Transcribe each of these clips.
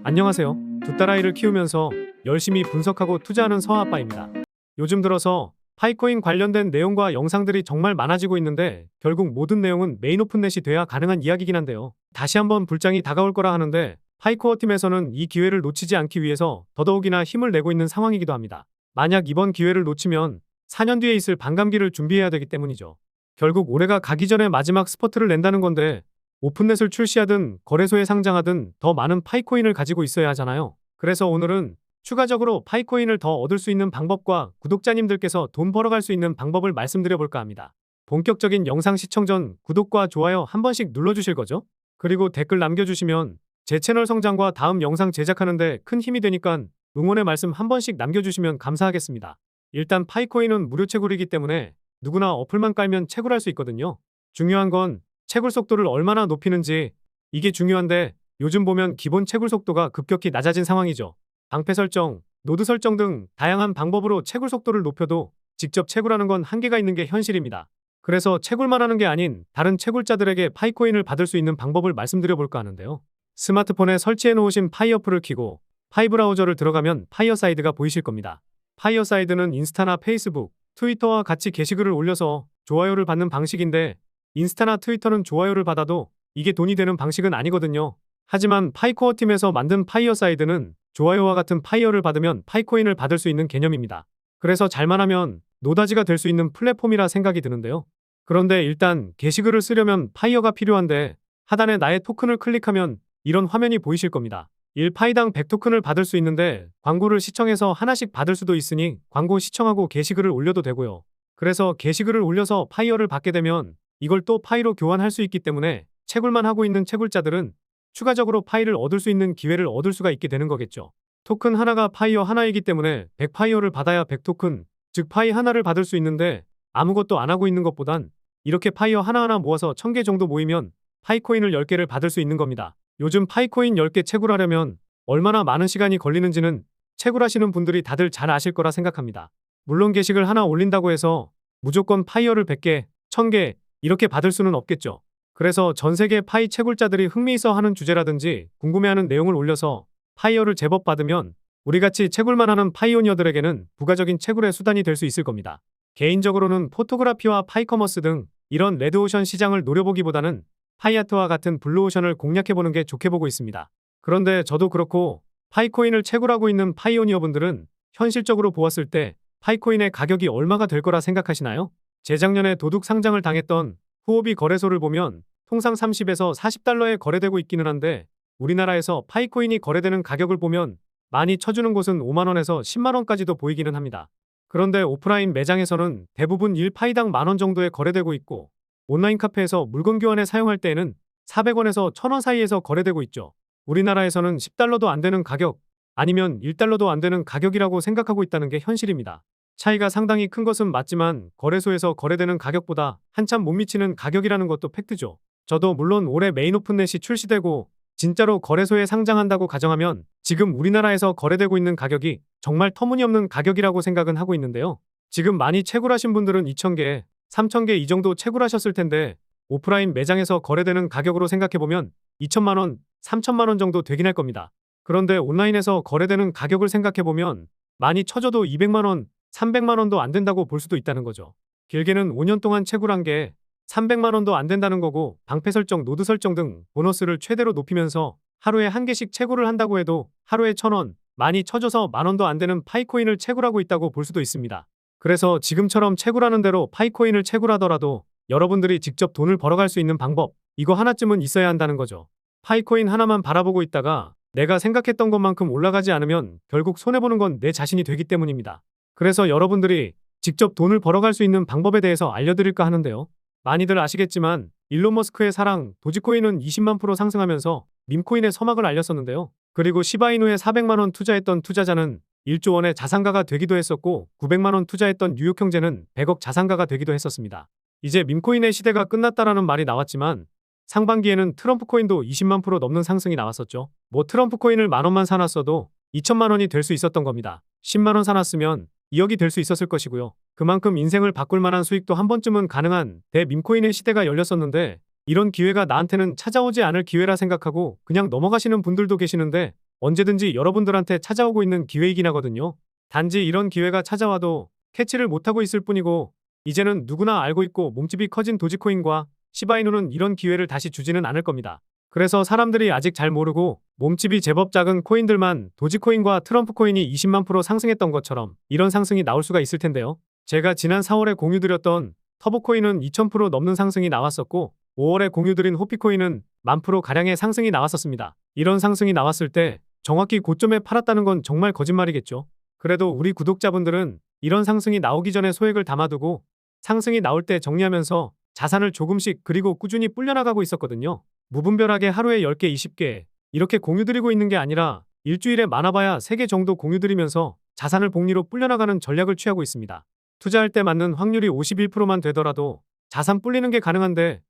안녕하세요. 두 딸아이를 키우면서 열심히 분석하고 투자하는 서아빠입니다. 요즘 들어서 파이코인 관련된 내용과 영상들이 정말 많아지고 있는데 결국 모든 내용은 메인 오픈넷이 돼야 가능한 이야기긴 한데요. 다시 한번 불장이 다가올 거라 하는데 파이코어 팀에서는 이 기회를 놓치지 않기 위해서 더더욱이나 힘을 내고 있는 상황이기도 합니다. 만약 이번 기회를 놓치면 4년 뒤에 있을 반감기를 준비해야 되기 때문이죠. 결국 올해가 가기 전에 마지막 스퍼트를 낸다는 건데 오픈넷을 출시하든 거래소에 상장하든 더 많은 파이코인을 가지고 있어야 하잖아요. 그래서 오늘은 추가적으로 파이코인을 더 얻을 수 있는 방법과 구독자님들께서 돈 벌어갈 수 있는 방법을 말씀드려 볼까 합니다. 본격적인 영상 시청 전 구독과 좋아요 한 번씩 눌러주실 거죠? 그리고 댓글 남겨주시면 제 채널 성장과 다음 영상 제작하는데 큰 힘이 되니까 응원의 말씀 한 번씩 남겨주시면 감사하겠습니다. 일단 파이코인은 무료 채굴이기 때문에 누구나 어플만 깔면 채굴할 수 있거든요. 중요한 건 채굴 속도를 얼마나 높이는지, 이게 중요한데 요즘 보면 기본 채굴 속도가 급격히 낮아진 상황이죠. 방패 설정, 노드 설정 등 다양한 방법으로 채굴 속도를 높여도 직접 채굴하는 건 한계가 있는 게 현실입니다. 그래서 채굴만 하는 게 아닌 다른 채굴자들에게 파이코인을 받을 수 있는 방법을 말씀드려 볼까 하는데요. 스마트폰에 설치해 놓으신 파이 어플을 켜고 파이 브라우저를 들어가면 파이어사이드가 보이실 겁니다. 파이어사이드는 인스타나 페이스북, 트위터와 같이 게시글을 올려서 좋아요를 받는 방식인데, 인스타나 트위터는 좋아요를 받아도 이게 돈이 되는 방식은 아니거든요. 하지만 파이코어 팀에서 만든 파이어사이드는 좋아요와 같은 파이어를 받으면 파이코인을 받을 수 있는 개념입니다. 그래서 잘만 하면 노다지가 될 수 있는 플랫폼이라 생각이 드는데요. 그런데 일단 게시글을 쓰려면 파이어가 필요한데, 하단에 나의 토큰을 클릭하면 이런 화면이 보이실 겁니다. 1파이당 100토큰을 받을 수 있는데 광고를 시청해서 하나씩 받을 수도 있으니 광고 시청하고 게시글을 올려도 되고요. 그래서 게시글을 올려서 파이어를 받게 되면 이걸 또 파이로 교환할 수 있기 때문에 채굴만 하고 있는 채굴자들은 추가적으로 파이를 얻을 수 있는 기회를 얻을 수가 있게 되는 거겠죠. 토큰 하나가 파이어 하나이기 때문에 100파이어를 받아야 100토큰, 즉 파이 하나를 받을 수 있는데, 아무것도 안 하고 있는 것보단 이렇게 파이어 하나하나 모아서 1000개 정도 모이면 파이코인을 10개를 받을 수 있는 겁니다. 요즘 파이코인 10개 채굴하려면 얼마나 많은 시간이 걸리는지는 채굴하시는 분들이 다들 잘 아실 거라 생각합니다. 물론 게시글 하나 올린다고 해서 무조건 파이어를 100개, 1000개 이렇게 받을 수는 없겠죠. 그래서 전 세계 파이 채굴자들이 흥미있어 하는 주제라든지 궁금해하는 내용을 올려서 파이어를 제법 받으면 우리같이 채굴만 하는 파이오니어들에게는 부가적인 채굴의 수단이 될 수 있을 겁니다. 개인적으로는 포토그라피와 파이커머스 등 이런 레드오션 시장을 노려보기보다는 파이아트와 같은 블루오션을 공략해보는 게 좋게 보고 있습니다. 그런데 저도 그렇고 파이코인을 채굴하고 있는 파이오니어분들은 현실적으로 보았을 때 파이코인의 가격이 얼마가 될 거라 생각하시나요? 재작년에 도둑 상장을 당했던 후오비 거래소를 보면 통상 30에서 40달러에 거래되고 있기는 한데, 우리나라에서 파이코인이 거래되는 가격을 보면 많이 쳐주는 곳은 5만원에서 10만원까지도 보이기는 합니다. 그런데 오프라인 매장에서는 대부분 1파이당 만원 정도에 거래되고 있고, 온라인 카페에서 물건 교환에 사용할 때에는 400원에서 1000원 사이에서 거래되고 있죠. 우리나라에서는 10달러도 안 되는 가격, 아니면 1달러도 안 되는 가격이라고 생각하고 있다는 게 현실입니다. 차이가 상당히 큰 것은 맞지만 거래소에서 거래되는 가격보다 한참 못 미치는 가격이라는 것도 팩트죠. 저도 물론 올해 메인 오픈넷이 출시되고 진짜로 거래소에 상장한다고 가정하면 지금 우리나라에서 거래되고 있는 가격이 정말 터무니없는 가격이라고 생각은 하고 있는데요. 지금 많이 채굴하신 분들은 2000개, 3000개 이 정도 채굴하셨을 텐데, 오프라인 매장에서 거래되는 가격으로 생각해보면 2000만원, 3000만원 정도 되긴 할 겁니다. 그런데 온라인에서 거래되는 가격을 생각해보면 많이 쳐줘도 200만원, 300만원도 안 된다고 볼 수도 있다는 거죠. 길게는 5년 동안 채굴한 게 300만원도 안 된다는 거고, 방패 설정, 노드 설정 등 보너스를 최대로 높이면서 하루에 한 개씩 채굴을 한다고 해도 하루에 1000원, 많이 쳐줘서 만원도 안 되는 파이코인을 채굴하고 있다고 볼 수도 있습니다. 그래서 지금처럼 채굴하는 대로 파이코인을 채굴하더라도 여러분들이 직접 돈을 벌어갈 수 있는 방법, 이거 하나쯤은 있어야 한다는 거죠. 파이코인 하나만 바라보고 있다가 내가 생각했던 것만큼 올라가지 않으면 결국 손해보는 건 내 자신이 되기 때문입니다. 그래서 여러분들이 직접 돈을 벌어갈 수 있는 방법에 대해서 알려드릴까 하는데요. 많이들 아시겠지만 일론 머스크의 사랑 도지코인은 20만% 상승하면서 밈코인의 서막을 알렸었는데요. 그리고 시바이누에 400만원 투자했던 투자자는 1조 원의 자산가가 되기도 했었고, 900만원 투자했던 뉴욕 형제는 100억 자산가가 되기도 했었습니다. 이제 밈코인의 시대가 끝났다라는 말이 나왔지만 상반기에는 트럼프 코인도 20만% 넘는 상승이 나왔었죠. 뭐 트럼프 코인을 만원만 사놨어도 2천만원이 될 수 있었던 겁니다. 10만원 사놨으면 2억이 될 수 있었을 것이고요. 그만큼 인생을 바꿀 만한 수익도 한 번쯤은 가능한 대밈코인의 시대가 열렸었는데, 이런 기회가 나한테는 찾아오지 않을 기회라 생각하고 그냥 넘어가시는 분들도 계시는데, 언제든지 여러분들한테 찾아오고 있는 기회이긴 하거든요. 단지 이런 기회가 찾아와도 캐치를 못하고 있을 뿐이고 이제는 누구나 알고 있고 몸집이 커진 도지코인과 시바이누는 이런 기회를 다시 주지는 않을 겁니다. 그래서 사람들이 아직 잘 모르고 몸집이 제법 작은 코인들만 도지코인과 트럼프 코인이 20만 프로 상승했던 것처럼 이런 상승이 나올 수가 있을 텐데요. 제가 지난 4월에 공유드렸던 터보코인은 2000% 넘는 상승이 나왔었고 5월에 공유드린 호피코인은 10,000% 가량의 상승이 나왔었습니다. 이런 상승이 나왔을 때 정확히 고점에 팔았다는 건 정말 거짓말이겠죠. 그래도 우리 구독자분들은 이런 상승이 나오기 전에 소액을 담아두고 상승이 나올 때 정리하면서 자산을 조금씩 그리고 꾸준히 불려나가고 있었거든요. 무분별하게 하루에 10개, 20개 이렇게 공유드리고 있는 게 아니라 일주일에 많아봐야 3개 정도 공유드리면서 자산을 복리로 불려나가는 전략을 취하고 있습니다. 투자할 때 맞는 확률이 51%만 되더라도 자산 불리는 게 가능한데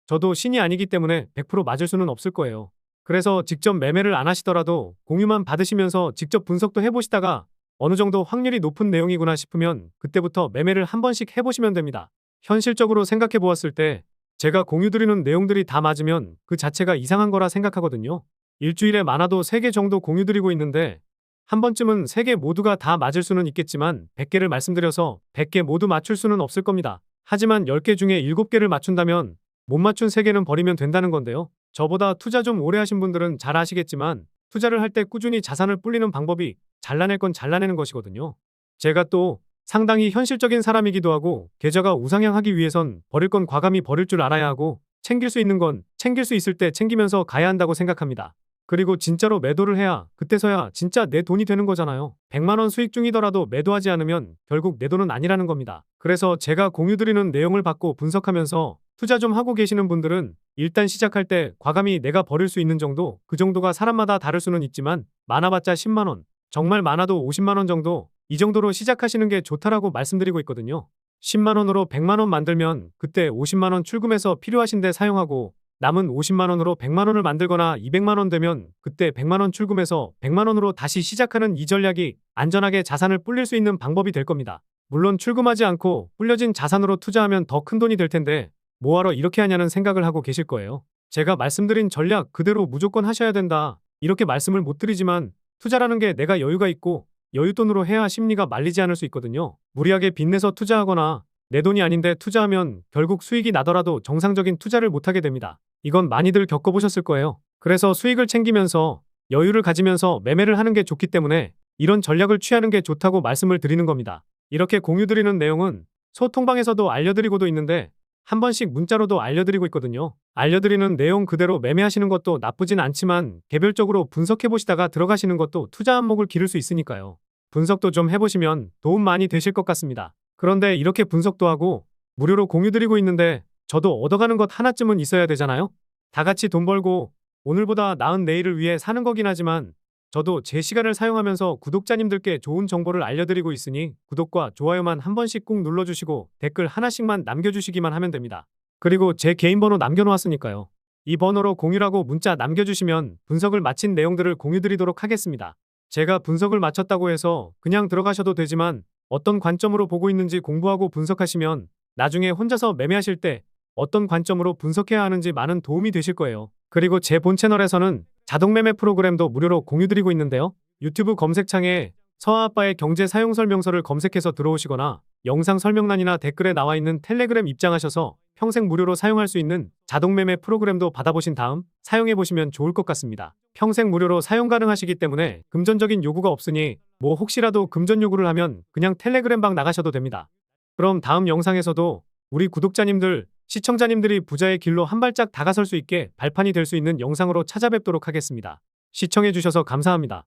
저도 신이 아니기 때문에 100% 맞을 수는 없을 거예요. 그래서 직접 매매를 안 하시더라도 공유만 받으시면서 직접 분석도 해보시다가 어느 정도 확률이 높은 내용이구나 싶으면 그때부터 매매를 한 번씩 해보시면 됩니다. 현실적으로 생각해 보았을 때 제가 공유드리는 내용들이 다 맞으면 그 자체가 이상한 거라 생각하거든요. 일주일에 많아도 3개 정도 공유드리고 있는데 한 번쯤은 3개 모두가 다 맞을 수는 있겠지만 100개를 말씀드려서 100개 모두 맞출 수는 없을 겁니다. 하지만 10개 중에 7개를 맞춘다면 못 맞춘 3개는 버리면 된다는 건데요. 저보다 투자 좀 오래 하신 분들은 잘 아시겠지만 투자를 할 때 꾸준히 자산을 불리는 방법이 잘라낼 건 잘라내는 것이거든요. 제가 또 상당히 현실적인 사람이기도 하고 계좌가 우상향하기 위해선 버릴 건 과감히 버릴 줄 알아야 하고 챙길 수 있는 건 챙길 수 있을 때 챙기면서 가야 한다고 생각합니다. 그리고 진짜로 매도를 해야 그때서야 진짜 내 돈이 되는 거잖아요. 100만 원 수익 중이더라도 매도하지 않으면 결국 내 돈은 아니라는 겁니다. 그래서 제가 공유드리는 내용을 받고 분석하면서 투자 좀 하고 계시는 분들은 일단 시작할 때 과감히 내가 버릴 수 있는 정도, 그 정도가 사람마다 다를 수는 있지만 많아봤자 10만 원, 정말 많아도 50만 원 정도, 이 정도로 시작하시는 게 좋다라고 말씀드리고 있거든요. 10만 원으로 100만 원 만들면 그때 50만 원 출금해서 필요하신데 사용하고 남은 50만 원으로 100만 원을 만들거나 200만 원 되면 그때 100만 원 출금해서 100만 원으로 다시 시작하는 이 전략이 안전하게 자산을 불릴 수 있는 방법이 될 겁니다. 물론 출금하지 않고 불려진 자산으로 투자하면 더 큰 돈이 될 텐데 뭐하러 이렇게 하냐는 생각을 하고 계실 거예요. 제가 말씀드린 전략 그대로 무조건 하셔야 된다. 이렇게 말씀을 못 드리지만 투자라는 게 내가 여유가 있고 여윳돈으로 해야 심리가 말리지 않을 수 있거든요. 무리하게 빚내서 투자하거나 내 돈이 아닌데 투자하면 결국 수익이 나더라도 정상적인 투자를 못하게 됩니다. 이건 많이들 겪어보셨을 거예요. 그래서 수익을 챙기면서 여유를 가지면서 매매를 하는 게 좋기 때문에 이런 전략을 취하는 게 좋다고 말씀을 드리는 겁니다. 이렇게 공유드리는 내용은 소통방에서도 알려드리고도 있는데 한 번씩 문자로도 알려드리고 있거든요. 알려드리는 내용 그대로 매매하시는 것도 나쁘진 않지만 개별적으로 분석해보시다가 들어가시는 것도 투자 안목을 기를 수 있으니까요. 분석도 좀 해보시면 도움 많이 되실 것 같습니다. 그런데 이렇게 분석도 하고 무료로 공유드리고 있는데 저도 얻어가는 것 하나쯤은 있어야 되잖아요? 다 같이 돈 벌고 오늘보다 나은 내일을 위해 사는 거긴 하지만 저도 제 시간을 사용하면서 구독자님들께 좋은 정보를 알려드리고 있으니 구독과 좋아요만 한 번씩 꼭 눌러주시고 댓글 하나씩만 남겨주시기만 하면 됩니다. 그리고 제 개인 번호 남겨놓았으니까요. 이 번호로 공유라고 문자 남겨주시면 분석을 마친 내용들을 공유드리도록 하겠습니다. 제가 분석을 마쳤다고 해서 그냥 들어가셔도 되지만 어떤 관점으로 보고 있는지 공부하고 분석하시면 나중에 혼자서 매매하실 때 어떤 관점으로 분석해야 하는지 많은 도움이 되실 거예요. 그리고 제 본 채널에서는 자동매매 프로그램도 무료로 공유드리고 있는데요. 유튜브 검색창에 서아아빠의 경제 사용 설명서를 검색해서 들어오시거나 영상 설명란이나 댓글에 나와 있는 텔레그램 입장하셔서 평생 무료로 사용할 수 있는 자동매매 프로그램도 받아보신 다음 사용해보시면 좋을 것 같습니다. 평생 무료로 사용 가능하시기 때문에 금전적인 요구가 없으니 뭐 혹시라도 금전 요구를 하면 그냥 텔레그램방 나가셔도 됩니다. 그럼 다음 영상에서도 우리 구독자님들, 시청자님들이 부자의 길로 한 발짝 다가설 수 있게 발판이 될 수 있는 영상으로 찾아뵙도록 하겠습니다. 시청해주셔서 감사합니다.